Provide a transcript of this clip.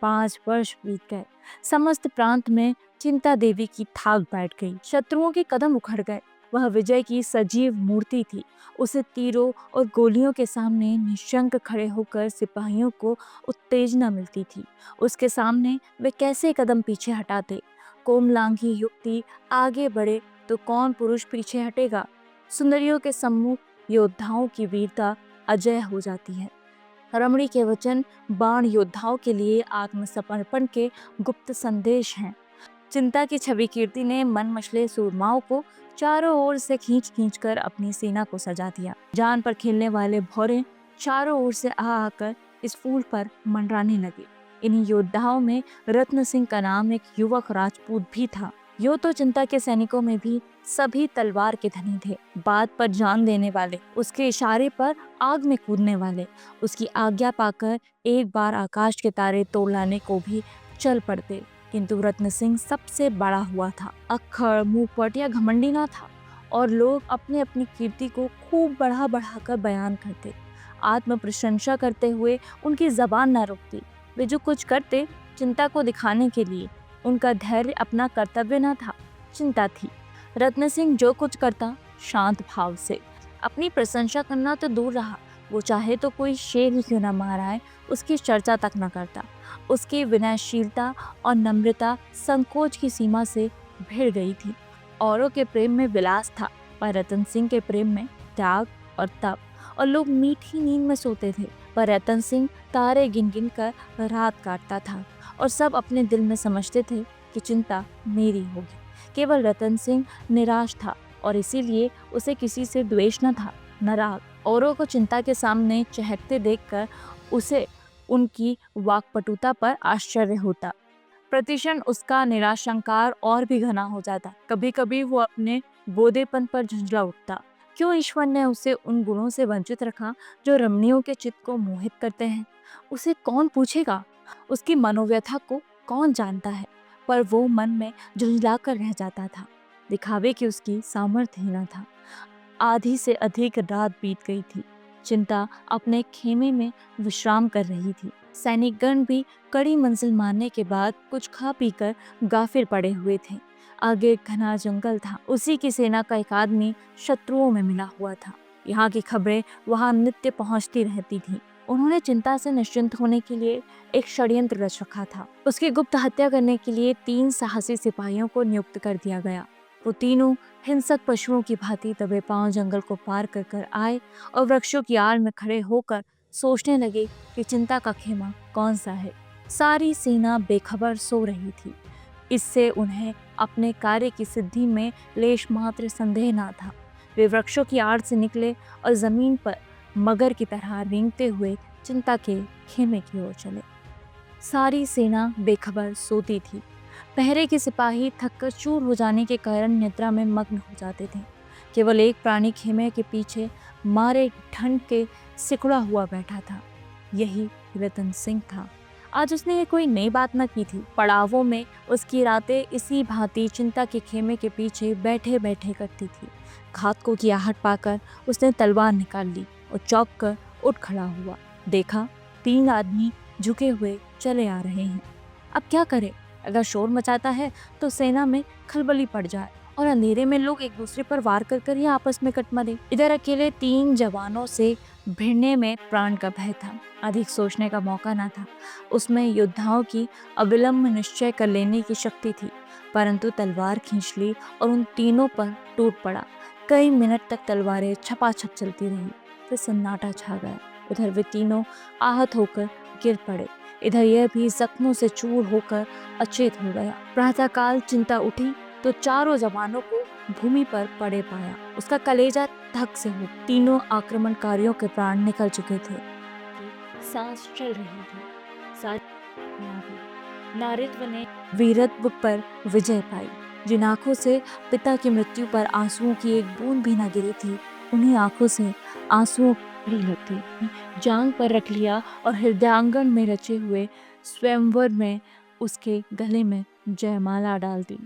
5 वर्ष बीत गए। समस्त प्रांत में चिंता देवी की थाक बैठ गई। शत्रुओं के कदम उखड़ गए। वह विजय की सजीव मूर्ति थी। उसे तीरों और गोलियों के सामने निशंक खड़े होकर सिपाहियों को उत्तेजना मिलती थी। उसके सामने वे कैसे कदम पीछे हटाते। कोमलांगी युक्ति आगे बढ़े तो कौन पुरुष पीछे हटेगा। सुंदरियों के सम्मुख योद्धाओं की वीरता अजय हो जाती है। रमणी के वचन बाण योद्धाओं के लिए आत्मसमर्पण के गुप्त संदेश हैं। चिंता की छवि कीर्ति ने मन मचले सूरमाओं को चारों ओर से खींच खींच कर अपनी सेना को सजा दिया। जान पर खेलने वाले भौरे चारों ओर से आ आकर इस फूल पर मंडराने लगे। इन्हीं योद्धाओं में रत्न सिंह का नाम एक युवक राजपूत भी था। यो तो चिंता के सैनिकों में भी सभी तलवार के धनी थे। बात पर जान देने वाले, उसके इशारे पर आग में कूदने वाले, उसकी आज्ञा पाकर एक बार आकाश के तारे तोड़ लाने को भी चल पड़ते। किंतु रत्न सिंह सबसे बड़ा हुआ था। अक्खड़, मुंहपट या घमंडी ना था और लोग अपने अपनी कीर्ति को खूब बढ़ा बढ़ाकर बयान करते। आत्म प्रशंसा करते हुए उनकी जबान न रुकती। वे जो कुछ करते चिंता को दिखाने के लिए। उनका धैर्य अपना कर्तव्य न था, चिंता थी। रत्न सिंह जो कुछ करता शांत भाव से। अपनी प्रशंसा करना तो दूर रहा, वो चाहे तो कोई शेर ही क्यों न मार आए उसकी चर्चा तक न करता। उसकी विनयशीलता और नम्रता संकोच की सीमा से भिड़ गई थी। औरों के प्रेम में विलास था, पर रतन सिंह के प्रेम में त्याग और तप। और लोग मीठी नींद में सोते थे, पर रतन सिंह तारे गिन गिन कर रात काटता था। और सब अपने दिल में समझते थे कि चिंता मेरी होगी। केवल रतन सिंह निराश था और इसीलिए उसे किसी से द्वेष न था, न राग। औरों को चिंता के सामने चहकते देखकर उसे उनकी वाक्पटुता पर आश्चर्य होता। प्रतिक्षण उसका निराशंकार और भी घना हो जाता। कभी कभी वो अपने बोधेपन पर झुंझला उठता। क्यों ईश्वर ने उसे उन गुणों से वंचित रखा जो रमणियों के चित्त को मोहित करते हैं। उसे कौन पूछेगा, उसकी मनोव्यथा को कौन जानता है। पर वो मन में झुंझला कर रह जाता था। दिखावे की उसकी सामर्थ्य ही न था। आधी से अधिक रात बीत गई थी। चिंता अपने खेमे में विश्राम कर रही थी। सैनिकगण भी कड़ी मंजिल मारने के बाद कुछ खा पीकर गाफिल पड़े हुए थे। आगे एक घना जंगल था। उसी की सेना का एक आदमी शत्रुओं में मिला हुआ था। यहाँ की खबरें वहां नित्य पहुंचती रहती थीं। उन्होंने चिंता से निश्चिंत होने के लिए एक षड्यंत्र रच रखा था। उसकी गुप्त हत्या करने के लिए 3 साहसी सिपाहियों को नियुक्त कर दिया गया। वो तीनों हिंसक पशुओं की भांति दबे पांव जंगल को पार कर कर आए और वृक्षों की आड़ में खड़े होकर सोचने लगे कि चिंता का खेमा कौन सा है। सारी सेना बेखबर सो रही थी। इससे उन्हें अपने कार्य की सिद्धि में लेश मात्र संदेह न था। वे वृक्षों की आड़ से निकले और जमीन पर मगर की तरह रेंगते हुए चिंता के खेमे की ओर चले। सारी सेना बेखबर सोती थी। पहरे के सिपाही थककर चूर हो जाने के कारण निद्रा में मग्न हो जाते थे। केवल एक प्राणी खेमे के पीछे मारे ठंड के सिकुड़ा हुआ बैठा था। यही रतन सिंह था। आज उसने कोई नई बात न की थी। पड़ावों में उसकी रातें इसी भांति चिंता के खेमे के पीछे बैठे बैठे करती थी। घातकों की आहट पाकर उसने तलवार निकाल ली और चौंक कर उठ खड़ा हुआ। देखा 3 आदमी झुके हुए चले आ रहे हैं। अब क्या करे। अगर शोर मचाता है तो सेना में खलबली पड़ जाए और अंधेरे में लोग एक दूसरे पर वार कर कर ही आपस में कट मरे। इधर अकेले 3 जवानों से भिड़ने में प्राण का भय था। अधिक सोचने का मौका न था। उसमें योद्धाओं की अविलंब निश्चय कर लेने की शक्ति थी, परंतु तलवार खींच ली और उन तीनों पर टूट पड़ा। कई मिनट तक तलवारें छपाछप चलती रही, फिर सन्नाटा छा गया। उधर वे तीनों आहत होकर गिर पड़े, इधर यह भी जख्मों से चूर होकर अचेत हो गया। प्रातःकाल चिंता उठी तो चारों जवानों को भूमि पर पड़े पाया। उसका कलेजा धक से हो। तीनों आक्रमणकारियों के प्राण निकल चुके थे। सांस चल रही थी। सारी नारित्व ने वीरत्व पर विजय पाई। जिन आंखों से पिता की मृत्यु पर आंसुओं की एक बूंद भी न गिरी थी, उन्हीं आंखों से आंसुओं की लगती जांग पर रख लिया और हृदयांगन में रचे हुए स्वयंवर में उसके गले में जयमाला डाल दी।